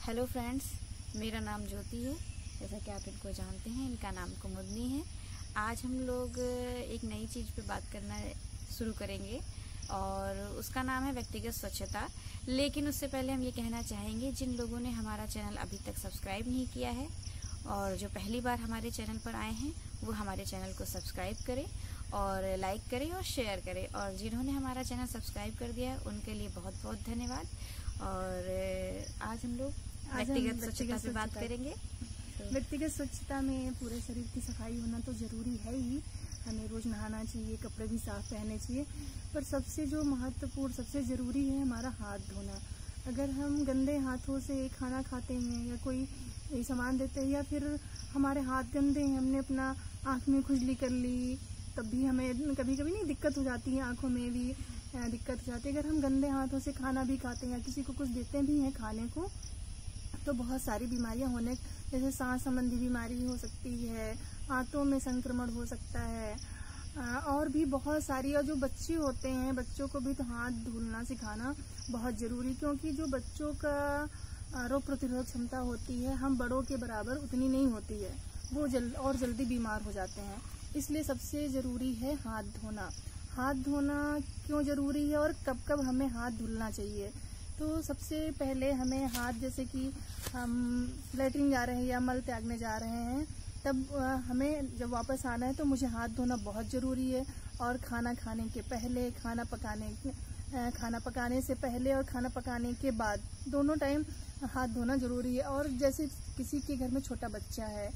Hello friends, मेरा नाम ज्योति है। जैसा कि आप इनको जानते हैं, इनका नाम कुमुदनी है। आज हम लोग एक नई चीज़ पे बात करना शुरू करेंगे और उसका नाम है व्यक्तिगत स्वच्छता। लेकिन उससे पहले हम ये कहना चाहेंगे, जिन लोगों ने हमारा चैनल अभी तक सब्सक्राइब नहीं किया है और जो पहली बार हमारे चैनल पर आए हैं, वो हमारे चैनल को सब्सक्राइब करें और लाइक करें और शेयर करें। और जिन्होंने हमारा चैनल सब्सक्राइब कर दिया है, उनके लिए बहुत बहुत धन्यवाद। और आज हम लोग व्यक्तिगत स्वच्छता पे बात करेंगे। व्यक्तिगत स्वच्छता में पूरे शरीर की सफाई होना तो जरूरी है ही। हमें रोज नहाना चाहिए, कपड़े भी साफ पहनने चाहिए, पर सबसे जो महत्वपूर्ण, सबसे जरूरी है हमारा हाथ धोना। अगर हम गंदे हाथों से खाना खाते हैं या कोई सामान देते हैं, या फिर हमारे हाथ गंदे हैं, हमने अपना आँख में खुजली कर ली, तब भी हमें कभी कभी नहीं दिक्कत हो जाती है, आँखों में भी दिक्कत हो जाती है। अगर हम गंदे हाथों से खाना भी खाते हैं या किसी को कुछ देते भी हैं खाने को, तो बहुत सारी बीमारियां होने, जैसे सांस संबंधी बीमारी हो सकती है, आंतों में संक्रमण हो सकता है, और भी बहुत सारी। और जो बच्चे होते हैं, बच्चों को भी तो हाथ धुलना सिखाना बहुत जरूरी, क्योंकि जो बच्चों का रोग प्रतिरोधक क्षमता होती है, हम बड़ों के बराबर उतनी नहीं होती है, वो जल्दी बीमार हो जाते हैं। इसलिए सबसे जरूरी है हाथ धोना। हाथ धोना क्यों जरूरी है और कब कब हमें हाथ धुलना चाहिए? तो सबसे पहले हमें हाथ, जैसे कि हम लैट्रिन जा रहे हैं या मल त्यागने जा रहे हैं, तब हमें जब वापस आना है तो मुझे हाथ धोना बहुत ज़रूरी है। और खाना खाने के पहले, खाना पकाने से पहले और खाना पकाने के बाद दोनों टाइम हाथ धोना ज़रूरी है। और जैसे किसी के घर में छोटा बच्चा है,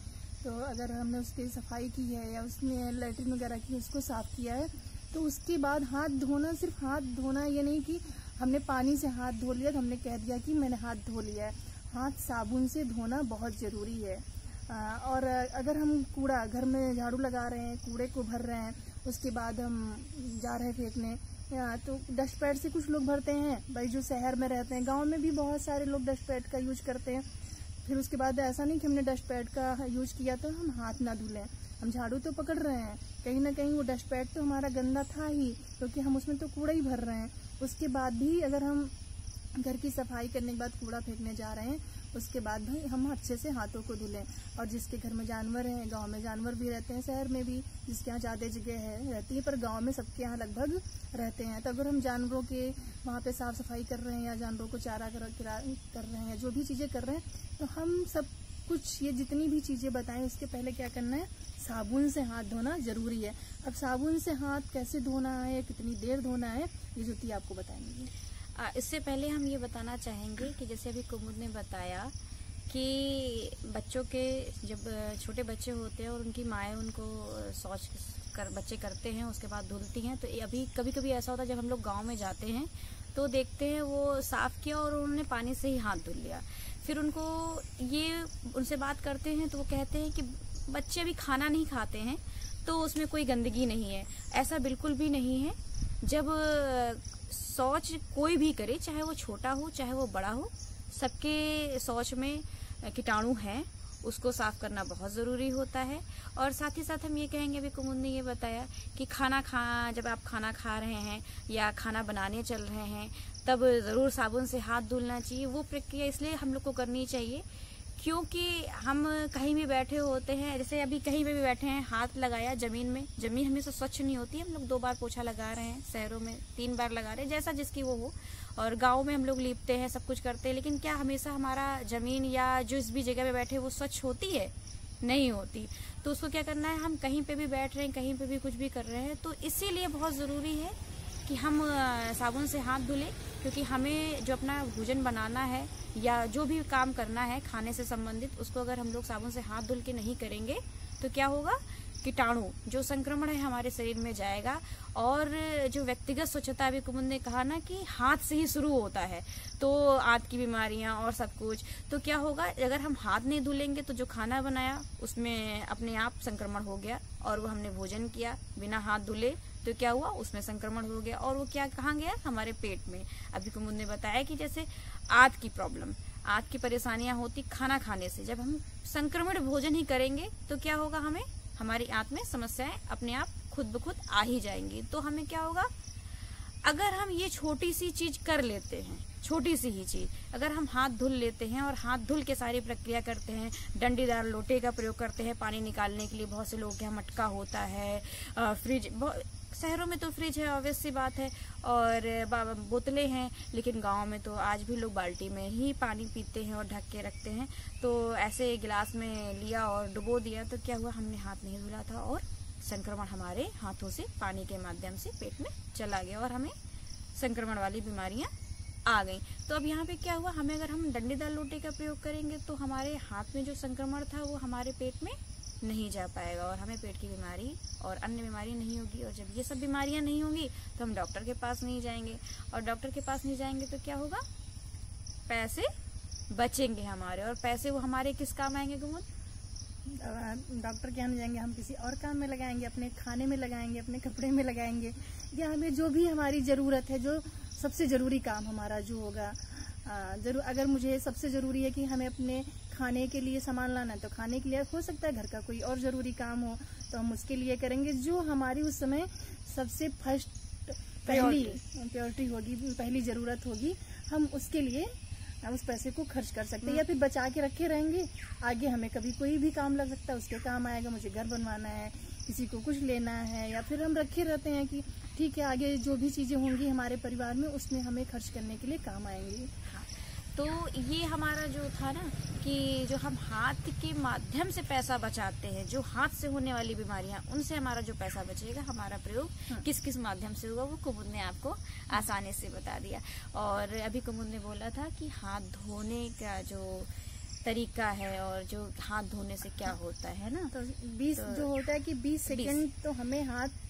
तो अगर हमने उसकी सफाई की है या उसने लैट्रिन वगैरह की, उसको साफ़ किया है, तो उसके बाद हाथ धोना, सिर्फ हाथ धोना ये नहीं कि हमने पानी से हाथ धो लिया तो हमने कह दिया कि मैंने हाथ धो लिया है। हाथ साबुन से धोना बहुत ज़रूरी है। और अगर हम कूड़ा, घर में झाड़ू लगा रहे हैं, कूड़े को भर रहे हैं, उसके बाद हम जा रहे हैं फेंकने, तो डस्ट पैड से कुछ लोग भरते हैं भाई, जो शहर में रहते हैं। गांव में भी बहुत सारे लोग डस्ट पैड का यूज करते हैं। फिर उसके बाद ऐसा नहीं कि हमने डस्ट पैड का यूज किया तो हम हाथ ना धुलें। हम झाड़ू तो पकड़ रहे हैं, कहीं ना कहीं वो डस्ट पैड तो हमारा गंदा था ही, क्योंकि हम उसमें तो कूड़ा ही भर रहे हैं। उसके बाद भी अगर हम घर की सफाई करने के बाद कूड़ा फेंकने जा रहे हैं, उसके बाद भी हम अच्छे से हाथों को धुलें। और जिसके घर में जानवर हैं, गांव में जानवर भी रहते हैं, शहर में भी जिसके यहाँ ज़्यादा जगह रहती है, पर गांव में सबके यहाँ लगभग रहते हैं। तो अगर हम जानवरों के वहाँ पे साफ सफाई कर रहे हैं या जानवरों को चारा कर रहे हैं, जो भी चीज़ें कर रहे हैं, तो हम सब कुछ, ये जितनी भी चीज़ें बताएं, उसके पहले क्या करना है, साबुन से हाथ धोना जरूरी है। अब साबुन से हाथ कैसे धोना है, कितनी देर धोना है, ये ज्योति आपको बताएंगे। इससे पहले हम ये बताना चाहेंगे कि जैसे अभी कुमुद ने बताया कि बच्चों के, जब छोटे बच्चे होते हैं और उनकी माएँ उनको शौच बच्चे करते हैं, उसके बाद धुलती हैं, तो अभी कभी कभी ऐसा होता है जब हम लोग गाँव में जाते हैं तो देखते हैं वो साफ़ किया और उन्होंने पानी से ही हाथ धुल लिया। फिर उनसे बात करते हैं तो वो कहते हैं कि बच्चे अभी खाना नहीं खाते हैं तो उसमें कोई गंदगी नहीं है। ऐसा बिल्कुल भी नहीं है। जब शौच कोई भी करे, चाहे वो छोटा हो चाहे वो बड़ा हो, सबके शौच में कीटाणु हैं, उसको साफ करना बहुत ज़रूरी होता है। और साथ ही साथ हम ये कहेंगे, अभी कुमुद ने ये बताया कि जब आप खाना खा रहे हैं या खाना बनाने चल रहे हैं, तब ज़रूर साबुन से हाथ धुलना चाहिए। वो प्रक्रिया इसलिए हम लोग को करनी चाहिए क्योंकि हम कहीं भी बैठे होते हैं, जैसे अभी कहीं पे भी बैठे हैं, हाथ लगाया ज़मीन में, ज़मीन हमेशा स्वच्छ नहीं होती। हम लोग 2 बार पोछा लगा रहे हैं, शहरों में 3 बार लगा रहे हैं, जैसा जिसकी वो हो। और गांव में हम लोग लीपते हैं, सब कुछ करते हैं, लेकिन क्या हमेशा हमारा ज़मीन या जिस भी जगह पे बैठे वो स्वच्छ होती है? नहीं होती। तो उसको क्या करना है, हम कहीं पे भी बैठ रहे हैं, कहीं पे भी कुछ भी कर रहे हैं, तो इसीलिए बहुत ज़रूरी है कि हम साबुन से हाथ धुलें। क्योंकि हमें जो अपना भोजन बनाना है या जो भी काम करना है खाने से संबंधित, उसको अगर हम लोग साबुन से हाथ धुल के नहीं करेंगे तो क्या होगा, कीटाणु, जो संक्रमण है हमारे शरीर में जाएगा। और जो व्यक्तिगत स्वच्छता, अभी कुमुद ने कहा ना कि हाथ से ही शुरू होता है, तो आंत की बीमारियां और सब कुछ, तो क्या होगा, अगर हम हाथ नहीं धुलेंगे तो जो खाना बनाया उसमें अपने आप संक्रमण हो गया, और वो हमने भोजन किया बिना हाथ धुले, तो क्या हुआ, उसमें संक्रमण हो गया, और वो कहाँ गया, हमारे पेट में। अभी कुमुद ने बताया कि जैसे आंत की प्रॉब्लम, आंत की परेशानियां होती खाना खाने से। जब हम संक्रमण भोजन ही करेंगे तो क्या होगा, हमारी आंत में समस्याएं अपने आप खुद ब खुद आ ही जाएंगी। तो हमें क्या होगा, अगर हम ये छोटी सी चीज कर लेते हैं, छोटी सी ही चीज़ अगर हम हाथ धुल लेते हैं और हाथ धुल के सारी प्रक्रिया करते हैं, डंडीदार लोटे का प्रयोग करते हैं पानी निकालने के लिए। बहुत से लोगों के यहाँ मटका होता है, फ्रिज, शहरों में तो फ्रिज है, ऑब्वियस सी बात है, और बोतलें हैं, लेकिन गांव में तो आज भी लोग बाल्टी में ही पानी पीते हैं और ढक के रखते हैं। तो ऐसे गिलास में लिया और डुबो दिया तो क्या हुआ, हमने हाथ नहीं धुला था और संक्रमण हमारे हाथों से पानी के माध्यम से पेट में चला गया और हमें संक्रमण वाली बीमारियां आ गई। तो अब यहाँ पे क्या हुआ, हमें अगर हम डंडीदार लोटे का प्रयोग करेंगे तो हमारे हाथ में जो संक्रमण था वो हमारे पेट में नहीं जा पाएगा और हमें पेट की बीमारी और अन्य बीमारी नहीं होगी। और जब ये सब बीमारियां नहीं होंगी तो हम डॉक्टर के पास नहीं जाएंगे, और डॉक्टर के पास नहीं जाएंगे तो क्या होगा, पैसे बचेंगे हमारे, और पैसे वो हमारे किस काम आएंगे कुमुद? डॉक्टर के यहाँ नहीं जाएंगे, हम किसी और काम में लगाएंगे, अपने खाने में लगाएंगे, अपने कपड़े में लगाएंगे, या हमें जो भी हमारी ज़रूरत है, जो सबसे ज़रूरी काम हमारा जो होगा, जरूर अगर मुझे सबसे ज़रूरी है कि हमें अपने खाने के लिए सामान लाना है तो खाने के लिए, हो सकता है घर का कोई और ज़रूरी काम हो तो हम उसके लिए करेंगे। जो हमारी उस समय सबसे फर्स्ट प्रायोरिटी होगी, पहली ज़रूरत होगी, हम उसके लिए उस पैसे को खर्च कर सकते हैं, या फिर बचा के रखे रहेंगे, आगे हमें कभी कोई भी काम लग सकता है, उसके काम आएगा। मुझे घर बनवाना है, किसी को कुछ लेना है, या फिर हम रखे रहते हैं कि ठीक है आगे जो भी चीज़ें होंगी हमारे परिवार में उसमें हमें खर्च करने के लिए काम आएंगी। तो ये हमारा जो था ना कि जो हम हाथ के माध्यम से पैसा बचाते हैं, जो हाथ से होने वाली बीमारियां, उनसे हमारा जो पैसा बचेगा, हमारा प्रयोग किस किस माध्यम से होगा वो कुमुद ने आपको आसानी से बता दिया। और अभी कुमुद ने बोला था कि हाथ धोने का जो तरीका है और जो हाथ धोने से क्या होता है ना, तो 20 जो होता है कि 20 सेकंड तो हमें हाथ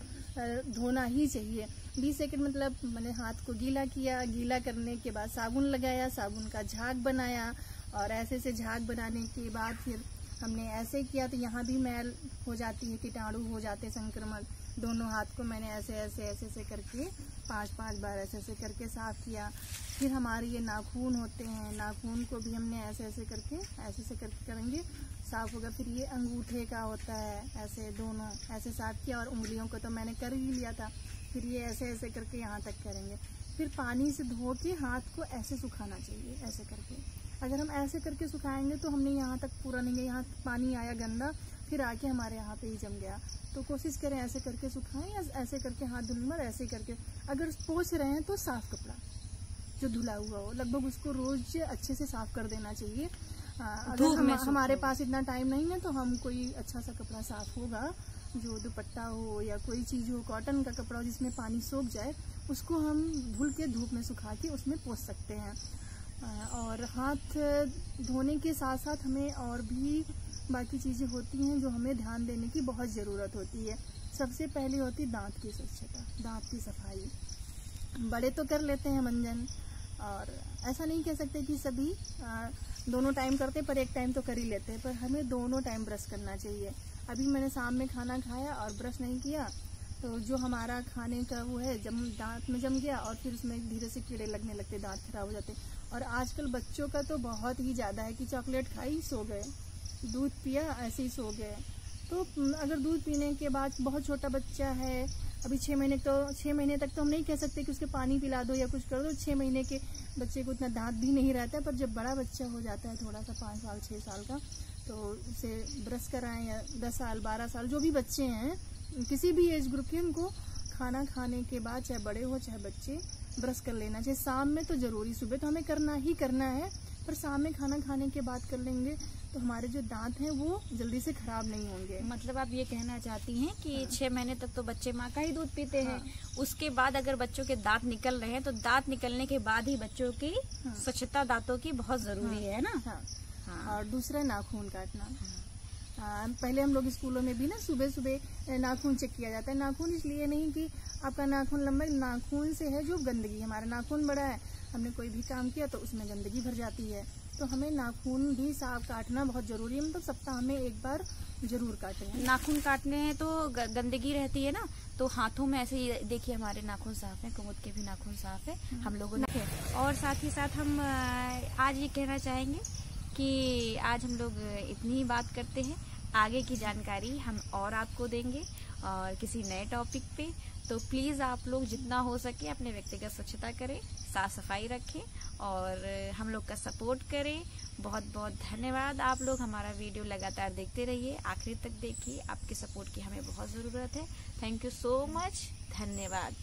धोना ही चाहिए। 20 सेकंड मतलब मैंने हाथ को गीला किया, गीला करने के बाद साबुन लगाया, साबुन का झाग बनाया, और ऐसे से झाग बनाने के बाद फिर हमने ऐसे किया तो यहाँ भी मैल हो जाती है, कीटाणु हो जाते, संक्रमण। दोनों हाथ को मैंने ऐसे ऐसे करके 5 बार ऐसे करके साफ किया। फिर हमारे ये नाखून होते हैं, नाखून को भी हमने ऐसे करके करेंगे साफ होगा। फिर ये अंगूठे का होता है, ऐसे दोनों ऐसे साफ किया, और उंगलियों को तो मैंने कर ही लिया था। फिर ये ऐसे करके यहाँ तक करेंगे। फिर पानी से धो के हाथ को ऐसे सुखाना चाहिए, ऐसे करके। अगर हम ऐसे करके सुखाएंगे तो हमने यहाँ तक पूरा नहीं गया, यहाँ पानी आया गंदा, फिर आके हमारे यहाँ पे ही जम गया। तो कोशिश करें ऐसे करके सुखाएं, या ऐसे करके हाथ धुलना, ऐसे करके। अगर पोंछ रहे हैं तो साफ कपड़ा जो धुला हुआ हो, लगभग उसको रोज अच्छे से साफ कर देना चाहिए। अगर हमारे पास इतना टाइम नहीं है तो हम कोई अच्छा सा कपड़ा साफ होगा, जो दुपट्टा हो या कोई चीज़ हो, कॉटन का कपड़ा हो जिसमें पानी सोख जाए, उसको हम धुल के धूप में सुखा के उसमें पोंछ सकते हैं। और हाथ धोने के साथ साथ हमें और भी बाकी चीज़ें होती हैं जो हमें ध्यान देने की बहुत ज़रूरत होती है। सबसे पहले होती दांत की स्वच्छता, दांत की सफाई। बड़े तो कर लेते हैं मंजन, और ऐसा नहीं कह सकते कि सभी दोनों टाइम करते, पर एक टाइम तो कर ही लेते हैं, पर हमें दोनों टाइम ब्रश करना चाहिए। अभी मैंने शाम में खाना खाया और ब्रश नहीं किया तो जो हमारा खाने का वो है दांत में जम गया, और फिर उसमें धीरे से कीड़े लगने लगते, दांत खराब हो जाते। और आजकल बच्चों का तो बहुत ही ज़्यादा है कि चॉकलेट खाई सो गए, दूध पिया ऐसे ही सो गए। तो अगर दूध पीने के बाद, बहुत छोटा बच्चा है अभी 6 महीने तक तो हम नहीं कह सकते कि उसके पानी पिला दो या कुछ कर दो। 6 महीने के बच्चे को इतना दांत भी नहीं रहता है, पर जब बड़ा बच्चा हो जाता है थोड़ा सा 5 साल 6 साल का, तो उसे ब्रश कराएं, या 10 साल 12 साल जो भी बच्चे हैं, किसी भी एज ग्रुप के, उनको खाना खाने के बाद, चाहे बड़े हो चाहे बच्चे, ब्रश कर लेना चाहिए। शाम में तो जरूरी, सुबह तो हमें करना ही करना है, पर शाम में खाना खाने के बाद कर लेंगे तो हमारे जो दांत हैं वो जल्दी से खराब नहीं होंगे। मतलब आप ये कहना चाहती हैं कि 6 महीने तक तो बच्चे माँ का ही दूध पीते हैं, उसके बाद अगर बच्चों के दांत निकल रहे हैं तो दांत निकलने के बाद ही बच्चों की स्वच्छता दांतों की बहुत जरूरी है ना। और दूसरा नाखून काटना। पहले हम लोग स्कूलों में भी ना सुबह नाखून चेक किया जाता है। नाखून इसलिए नहीं कि आपका नाखून लंबा, नाखून से है जो गंदगी, हमारा नाखून बड़ा है, हमने कोई भी काम किया तो उसमें गंदगी भर जाती है, तो हमें नाखून भी साफ काटना बहुत जरूरी है। मतलब सप्ताह में एक बार जरूर काटें। नाखून काटने हैं तो गंदगी रहती है ना, तो हाथों में ऐसे ही देखिए हमारे नाखून साफ है, कुमुद के भी नाखून साफ है, हम लोगों ने। और साथ ही साथ हम आज ये कहना चाहेंगे कि आज हम लोग इतनी ही बात करते हैं, आगे की जानकारी हम और आपको देंगे। और किसी नए टॉपिक पे। तो प्लीज़ आप लोग जितना हो सके अपने व्यक्तिगत स्वच्छता करें, साफ सफाई रखें और हम लोग का सपोर्ट करें। बहुत बहुत धन्यवाद। आप लोग हमारा वीडियो लगातार देखते रहिए, आखिरी तक देखिए। आपके सपोर्ट की हमें बहुत ज़रूरत है। Thank you so much. धन्यवाद।